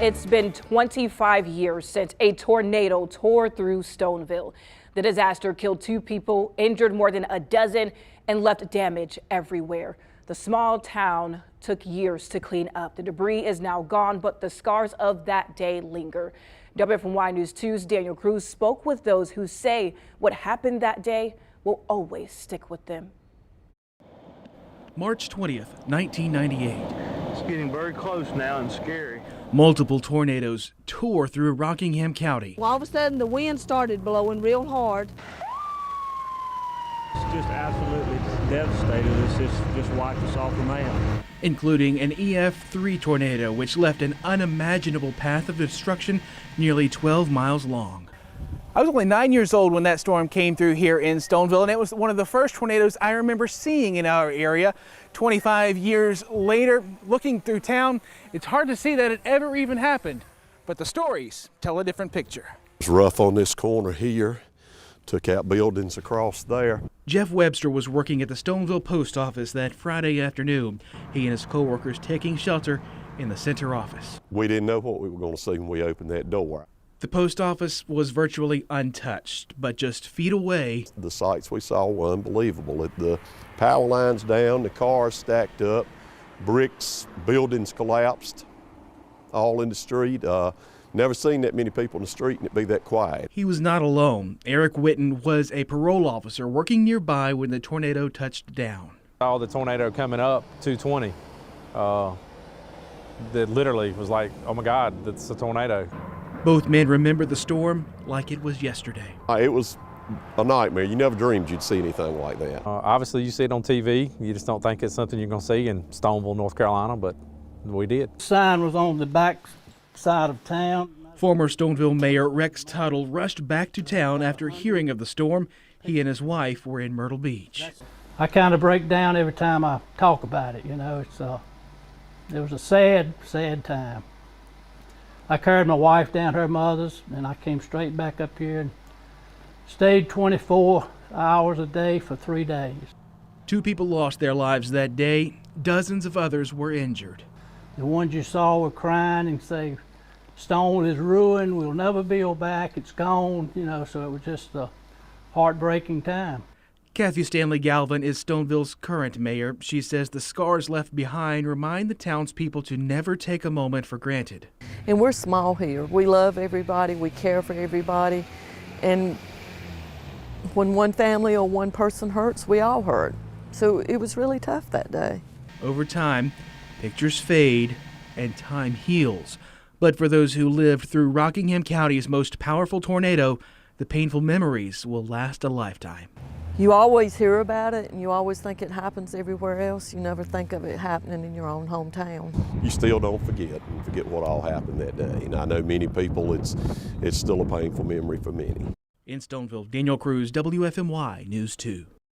It's been 25 years since a tornado tore through Stoneville. The disaster killed 2 people, injured more than a dozen, and left damage everywhere. The small town took years to clean up. The debris is now gone, but the scars of that day linger. WFMY News 2's Daniel Cruz spoke with those who say what happened that day will always stick with them. March 20th, 1998. It's getting very close now and scary. Multiple tornadoes tore through Rockingham County. Well, all of a sudden the wind started blowing real hard. It's just absolutely devastated us. It's just wiped us off the map. Including an EF3 tornado, which left an unimaginable path of destruction nearly 12 miles long. I was only 9 years old when that storm came through here in Stoneville, and it was one of the first tornadoes I remember seeing in our area. 25 years later, looking through town, it's hard to see that it ever even happened, but the stories tell a different picture. It's rough on this corner here, took out buildings across there. Jeff Webster was working at the Stoneville Post office that Friday afternoon. He and his co-workers taking shelter in the center office. We didn't know what we were going to see when we opened that door. The post office was virtually untouched, but just feet away. The sights we saw were unbelievable. The power lines down, the cars stacked up, bricks, buildings collapsed, all in the street. Never seen that many people in the street and it be that quiet. He was not alone. Eric Witten was a parole officer working nearby when the tornado touched down. Saw the tornado coming up 220. That literally was like, oh my God, that's a tornado. Both men remember the storm like it was yesterday. It was a nightmare. You never dreamed you'd see anything like that. Obviously, you see it on TV. You just don't think it's something you're going to see in Stoneville, North Carolina, but we did. The sign was on the back side of town. Former Stoneville Mayor Rex Tuttle rushed back to town after hearing of the storm. He and his wife were in Myrtle Beach. I kind of break down every time I talk about it, you know. It was a sad, sad time. I carried my wife down to her mother's, and I came straight back up here and stayed 24 hours a day for 3 days. 2 people lost their lives that day. Dozens of others were injured. The ones you saw were crying and say, Stone is ruined, we'll never build back, it's gone, you know, so it was just a heartbreaking time. Kathy Stanley Galvin is Stoneville's current mayor. She says the scars left behind remind the townspeople to never take a moment for granted. And we're small here. We love everybody, we care for everybody, and when one family or one person hurts, we all hurt. So it was really tough that day. Over time, pictures fade and time heals. But for those who lived through Rockingham County's most powerful tornado, the painful memories will last a lifetime. You always hear about it and you always think it happens everywhere else. You never think of it happening in your own hometown. You still don't forget what all happened that day. And I know many people, it's still a painful memory for many. In Stoneville, Daniel Cruz, WFMY News 2.